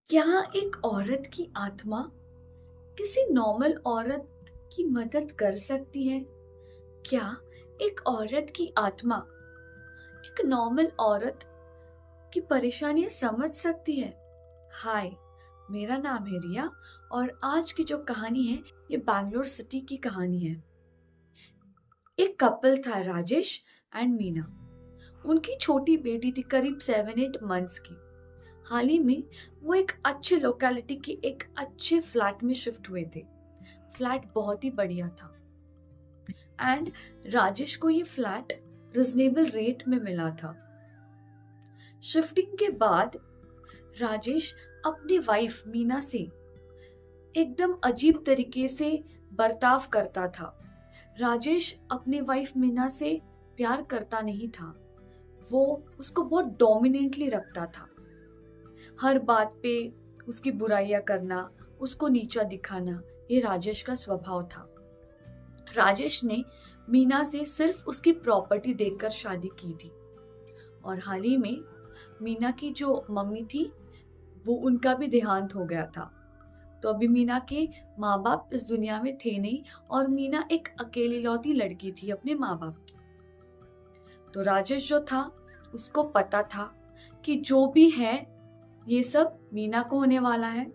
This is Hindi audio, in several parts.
क्या एक औरत की आत्मा किसी नॉर्मल औरत की मदद कर सकती है? क्या एक औरत की आत्मा एक नॉर्मल औरत की परेशानियां समझ सकती है? हाय, मेरा नाम है रिया और आज की जो कहानी है ये बैंगलोर सिटी की कहानी है। एक कपल था, राजेश एंड मीना। उनकी छोटी बेटी थी, करीब 7-8 मंथ्स की। हाल ही में वो एक अच्छे लोकेलिटी के एक अच्छे फ्लैट में शिफ्ट हुए थे। फ्लैट बहुत ही बढ़िया था एंड राजेश को ये फ्लैट रिजनेबल रेट में मिला था। शिफ्टिंग के बाद राजेश अपनी वाइफ मीना से एकदम अजीब तरीके से बर्ताव करता था। राजेश अपनी वाइफ मीना से प्यार करता नहीं था। वो उसको बहुत डोमिनेंटली रखता था। हर बात पे उसकी बुराइयां करना, उसको नीचा दिखाना, ये राजेश का स्वभाव था। राजेश ने मीना से सिर्फ उसकी प्रॉपर्टी देखकर शादी की थी और हाल ही में मीना की जो मम्मी थी वो उनका भी देहांत हो गया था। तो अभी मीना के माँ बाप इस दुनिया में थे नहीं और मीना एक अकेली लौती लड़की थी अपने माँ बाप की। तो राजेश जो था उसको पता था कि जो भी है ये सब मीना को होने वाला है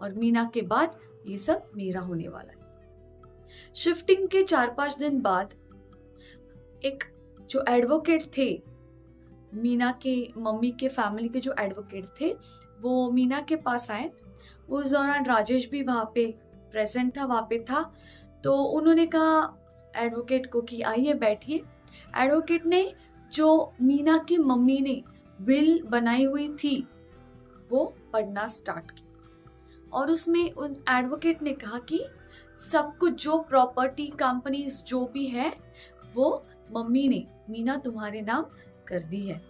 और मीना के बाद ये सब मेरा होने वाला है। शिफ्टिंग के 4-5 दिन बाद एक जो एडवोकेट थे, मीना के मम्मी के फैमिली के जो एडवोकेट थे, वो मीना के पास आए। उस दौरान राजेश भी वहां पे प्रेजेंट था, वहां पे था। तो उन्होंने कहा एडवोकेट को कि आइए बैठिए। एडवोकेट ने जो मीना की मम्मी ने विल बनाई हुई थी वो पढ़ना स्टार्ट की और उसमें उन एडवोकेट ने कहा कि सब कुछ जो प्रॉपर्टी कंपनीज जो भी है वो मम्मी ने मीना तुम्हारे नाम कर दी है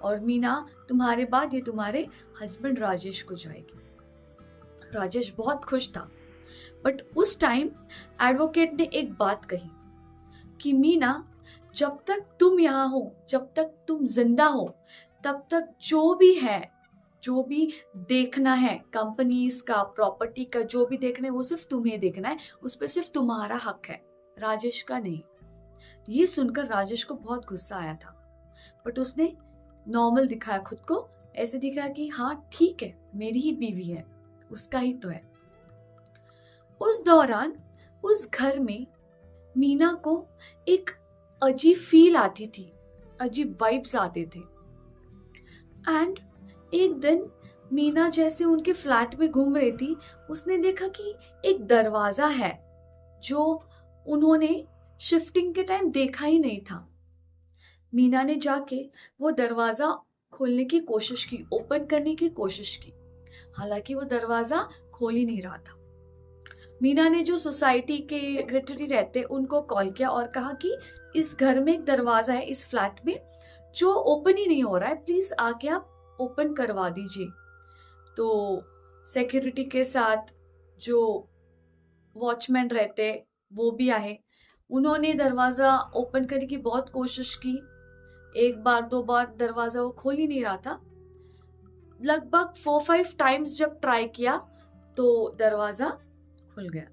और मीना तुम्हारे बाद ये तुम्हारे हस्बैंड राजेश को जाएगी। राजेश बहुत खुश था, बट उस टाइम एडवोकेट ने एक बात कही कि मीना, जब तक तुम यहाँ हो, जब तक तुम जिंदा हो, तब तक जो भी है, जो भी देखना है कंपनीज का, प्रॉपर्टी का, जो भी देखना है वो सिर्फ तुम्हें देखना है, उस पर सिर्फ तुम्हारा हक है, राजेश का नहीं। ये सुनकर राजेश को बहुत गुस्सा आया था, बट उसने नॉर्मल दिखाया खुद को, ऐसे दिखाया कि हाँ ठीक है, मेरी ही बीवी है, उसका ही तो है। उस दौरान उस घर में मीना को एक अजीब फील आती थी, अजीब वाइब्स आते थे। एंड एक दिन मीना जैसे उनके फ्लैट में घूम रही थी, उसने देखा कि एक दरवाजा है जो उन्होंने शिफ्टिंग के टाइम देखा ही नहीं था। मीना ने जाके वो दरवाजा खोलने की कोशिश की, ओपन करने की कोशिश की, हालांकि वो दरवाजा खोल ही नहीं रहा था। मीना ने जो सोसाइटी के सेक्रेटरी रहते उनको कॉल किया और कहा कि इस घर में एक दरवाजा है, इस फ्लैट में, जो ओपन ही नहीं हो रहा है, प्लीज आके आप ओपन करवा दीजिए। तो सिक्योरिटी के साथ जो वॉचमैन रहते वो भी आए। उन्होंने दरवाजा ओपन करने की बहुत कोशिश की, एक बार 2 बार दरवाजा वो खोल ही नहीं रहा था। लगभग 4-5 टाइम्स जब ट्राई किया तो दरवाजा खुल गया।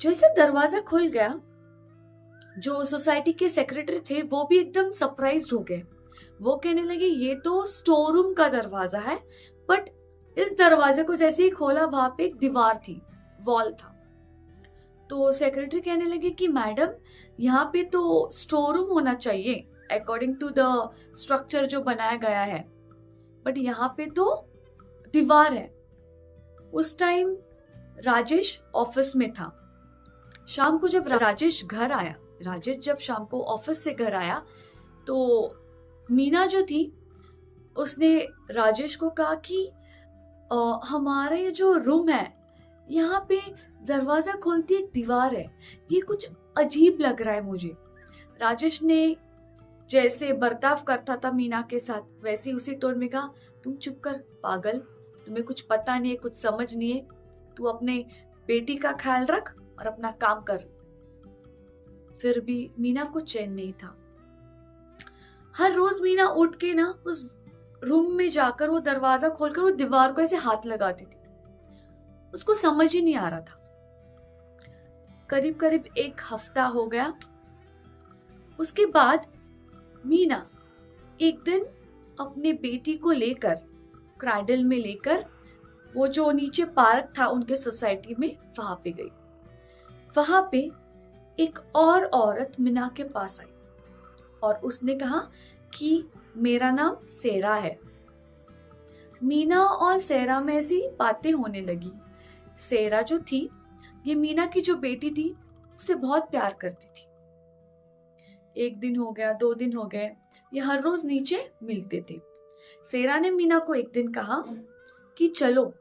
जैसे दरवाजा खुल गया, जो सोसाइटी के सेक्रेटरी थे वो भी एकदम सरप्राइज्ड हो गए। वो कहने लगे ये तो स्टोर रूम का दरवाजा है, बट इस दरवाजे को जैसे ही खोला वहां पे एक दीवार थी, वॉल था। तो सेक्रेटरी कहने लगे कि मैडम, यहाँ पे तो स्टोर रूम होना चाहिए अकॉर्डिंग टू द स्ट्रक्चर जो बनाया गया है, बट यहाँ पे तो दीवार है। उस टाइम राजेश ऑफिस में था। शाम को जब राजेश घर आया, राजेश जब शाम को ऑफिस से घर आया तो मीना जो थी उसने राजेश को कहा कि हमारा ये जो रूम है यहाँ पे दरवाजा खोलती एक दीवार है, ये कुछ अजीब लग रहा है मुझे। राजेश ने जैसे बर्ताव करता था मीना के साथ वैसे उसी टोन में कहा, तुम चुप कर पागल, तुम्हें कुछ पता नहीं है, कुछ समझ नहीं है, तू अपने बेटी का ख्याल रख और अपना काम कर। फिर भी मीना को चैन नहीं था। हर रोज मीना उठ के ना उस रूम में जाकर वो दरवाजा खोलकर वो दीवार को ऐसे हाथ लगाती थी। उसको समझ ही नहीं आ रहा था। करीब करीब 1 हफ्ता हो गया। उसके बाद मीना एक दिन अपने बेटी को लेकर क्रैडल में लेकर वो जो नीचे पार्क था उनके सोसाइटी में वहां पे गई। वहां पे एक और औरत मीना के पास आई और उसने कहा कि मेरा नाम सेरा है। मीना और सेरा में ऐसी बातें होने लगी। सेरा जो थी, ये मीना की जो बेटी थी, उससे बहुत प्यार करती थी। 1 दिन हो गया, 2 दिन हो गए, ये हर रोज नीचे मिलते थे। सेरा ने मीना को एक दिन कहा कि चलो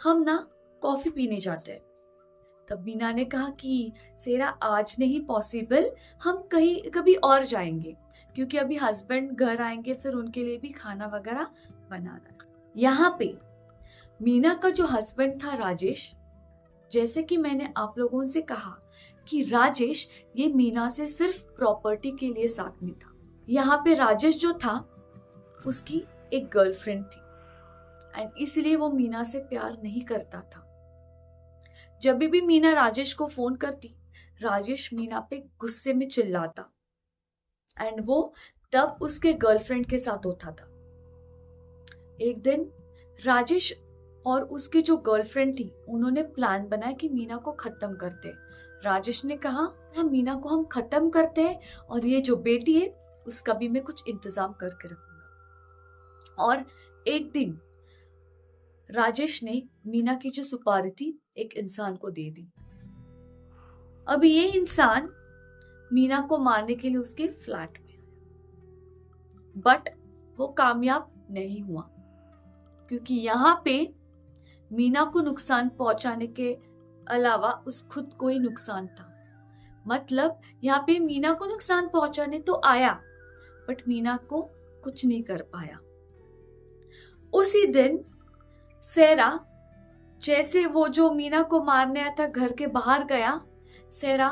हम ना कॉफी पीने जाते हैं। तब मीना ने कहा कि सेरा आज नहीं पॉसिबल, हम कहीं कभी और जाएंगे, क्योंकि अभी हस्बैंड घर आएंगे, फिर उनके लिए भी खाना वगैरह बनाना है। यहाँ पे मीना का जो हस्बैंड था राजेश, जैसे कि मैंने आप लोगों से कहा कि राजेश ये मीना से सिर्फ प्रॉपर्टी के लिए साथ में था। यहाँ पे राजेश जो था उसकी एक गर्लफ्रेंड थी एंड इसलिए वो मीना से प्यार नहीं करता था। जब भी मीना राजेश को फोन करती, राजेश मीना पे गुस्से में चिल्लाता एंड वो तब उसके गर्लफ्रेंड के साथ होता था। एक दिन राजेश और उसकी जो गर्लफ्रेंड थी, उन्होंने प्लान बनाया कि मीना को खत्म करते। राजेश ने कहा हम मीना को हम खत्म करते हैं और ये जो बेटी है उसका भी मैं कुछ इंतजाम करके रखूंगा। और एक दिन राजेश ने मीना की जो सुपारी थी एक इंसान को दे दी। अब ये इंसान मीना को मारने के लिए उसके फ्लैट में आया, बट वो कामयाब नहीं हुआ, क्योंकि यहाँ पे मीना को नुकसान पहुंचाने के अलावा उस खुद को ही नुकसान था। मतलब यहाँ पे मीना को नुकसान पहुंचाने तो आया, बट मीना को कुछ नहीं कर पाया। उसी दिन सेरा जैसे वो जो मीना को मारने आया था घर के बाहर गया, सेरा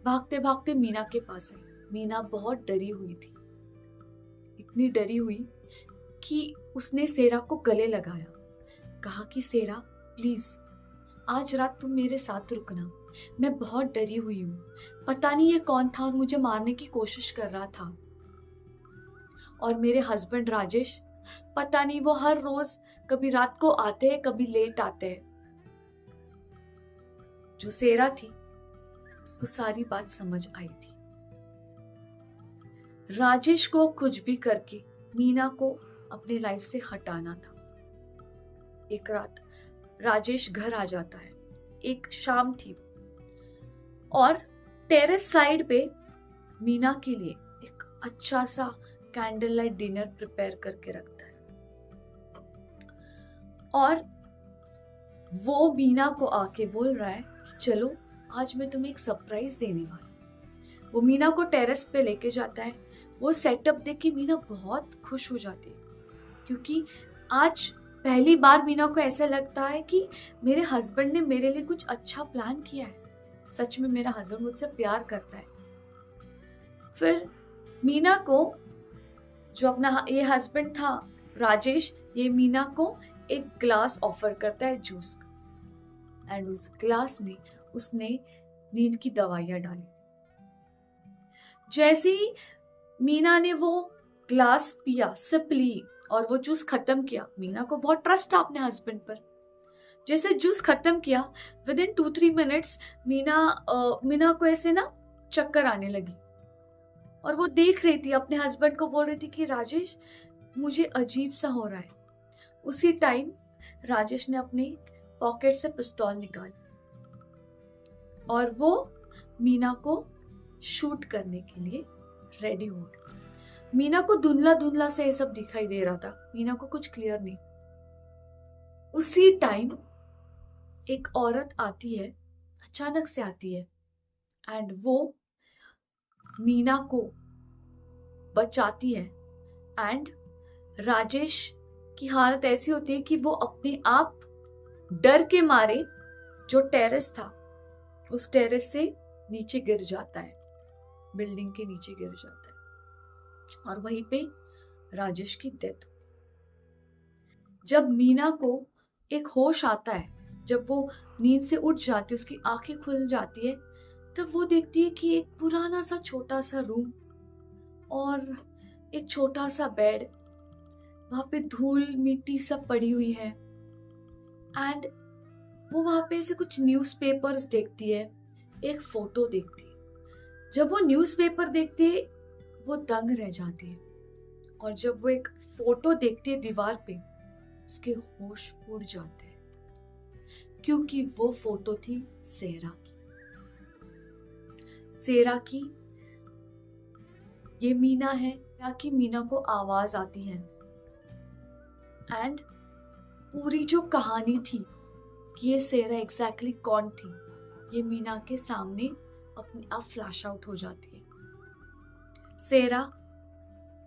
भागते भागते मीना के पास आई। मीना बहुत डरी हुई थी, इतनी डरी हुई कि उसने सेरा को गले लगाया, कहा कि सेरा प्लीज आज रात तुम मेरे साथ रुकना, मैं बहुत डरी हुई हूँ, पता नहीं ये कौन था और मुझे मारने की कोशिश कर रहा था। और मेरे हस्बैंड राजेश, पता नहीं वो हर रोज कभी रात को आते हैं, कभी लेट आते हैं। जो सेरा थी उसको सारी बात समझ आई थी। राजेश को कुछ भी करके मीना को अपने लाइफ से हटाना था। एक रात राजेश घर आ जाता है, एक शाम थी और टेरेस साइड पे मीना के लिए एक अच्छा सा कैंडल लाइट डिनर प्रिपेयर करके रखता है और वो मीना को आके बोल रहा है कि चलो आज मैं तुम्हें एक सरप्राइज देने वाला हूं। वो मीना को टेरेस पे लेके जाता है। वो सेटअप देख के मीना बहुत खुश हो जाती है, क्योंकि आज पहली बार मीना को ऐसा लगता है कि मेरे हस्बैंड ने मेरे लिए कुछ अच्छा प्लान किया है, सच में मेरा हस्बैंड मुझसे प्यार करता है। फिर मीना को जो अपना ये हस्बैंड था राजेश, ये मीना को एक ग्लास ऑफर करता है जूस का एंड उस ग्लास में उसने नींद की दवाइयां डाली। जैसे ही मीना ने वो ग्लास पिया, सिप ली और वो जूस खत्म किया, मीना को बहुत ट्रस्ट था अपने हस्बैंड पर। जैसे जूस खत्म किया, विद इन 2-3 मिनट्स मीना को ऐसे ना चक्कर आने लगी और वो देख रही थी, अपने हस्बैंड को बोल रही थी कि राजेश मुझे अजीब सा हो रहा है। उसी टाइम राजेश ने अपने पॉकेट से पिस्तौल निकाली और वो मीना को शूट करने के लिए रेडी हो गया। मीना को धुंधला धुंधला से ये सब दिखाई दे रहा था, मीना को कुछ क्लियर नहीं। उसी टाइम एक औरत आती है, अचानक से आती है एंड वो मीना को बचाती है एंड राजेश की हालत ऐसी होती है कि वो अपने आप डर के मारे जो टेरेस था उस टेरेस से नीचे गिर जाता है, बिल्डिंग के नीचे गिर जाता है और वहीं पे राजेश की डेथ होती है। जब मीना को एक होश आता है, जब वो नींद से उठ जाती है, उसकी आंखें खुल जाती है, तब वो देखती है कि एक पुराना सा छोटा सा रूम और एक छोटा सा बेड, वहां पे धूल मिट्टी सब पड़ी हुई है। एंड वो वहां पे ऐसे कुछ न्यूज़पेपर्स देखती है, एक फोटो देखती है। जब वो न्यूज़पेपर देखती है वो दंग रह जाती है, और जब वो एक फोटो देखती है दीवार पे, उसके होश उड़ जाते हैं, क्योंकि वो फोटो थी सेरा की। सेरा की ये मीना है, या कि मीना को आवाज आती है। एंड पूरी जो कहानी थी कि ये सेरा एग्जैक्टली कौन थी, ये मीना के सामने अपने आप फ्लैश आउट हो जाती है। सेरा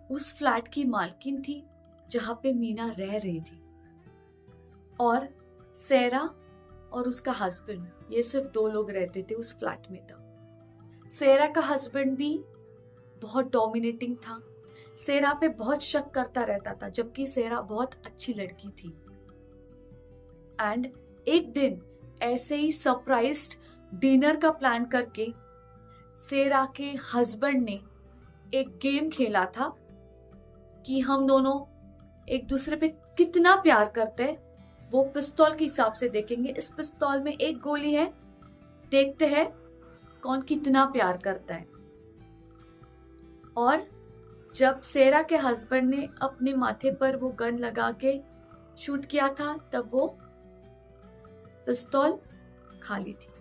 उस फ्लैट की मालकिन थी जहां पे मीना रह रही थी, और सेरा और उसका हस्बैंड, ये सिर्फ 2 लोग रहते थे उस फ्लैट में। तब सेरा का हस्बैंड भी बहुत डोमिनेटिंग था, सेरा पे बहुत शक करता रहता था, जबकि सेरा बहुत अच्छी लड़की थी। एंड एक दिन ऐसे ही सरप्राइज्ड डिनर का प्लान करके सेरा के हस्बैंड ने एक गेम खेला था कि हम दोनों एक दूसरे पे कितना प्यार करते हैं, वो पिस्तौल के हिसाब से देखेंगे। इस पिस्तौल में एक गोली है, देखते हैं कौन कितना प्यार करता है। और जब सेरा के हस्बैंड ने अपने माथे पर वो गन लगा के शूट किया था, तब वो पिस्तौल खाली थी।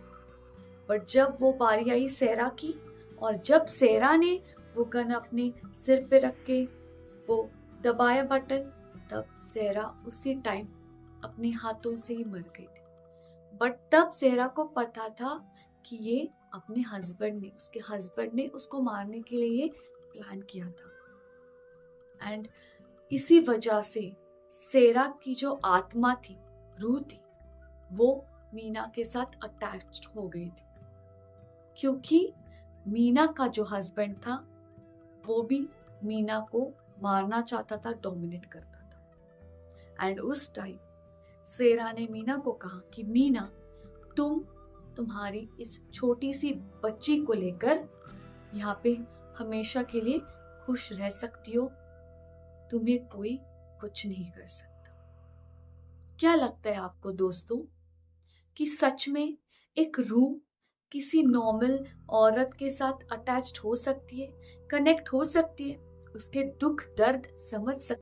बट जब वो बारी आई सेरा की, और जब सेरा ने वो गन अपने सिर पे रख के वो दबाया बटन, तब सेरा उसी टाइम अपने हाथों से ही मर गई थी। बट तब सेरा को पता था कि ये अपने हस्बैंड ने, उसके हस्बैंड ने उसको मारने के लिए प्लान किया था। एंड इसी वजह से सेरा की जो आत्मा थी, रूह थी, वो मीना के साथ अटैच्ड हो गई थी, क्योंकि मीना का जो हस्बैंड था वो भी मीना को मारना चाहता था, डोमिनेट करता था। एंड उस टाइम सेरा ने मीना को कहा कि मीना, तुम्हारी इस छोटी सी बच्ची को लेकर यहाँ पे हमेशा के लिए खुश रह सकती हो, तुम्हें कोई कुछ नहीं कर सकता। क्या लगता है आपको दोस्तों कि सच में एक रूह किसी नॉर्मल औरत के साथ अटैच्ड हो सकती है, कनेक्ट हो सकती है, उसके दुख दर्द समझ सकती है?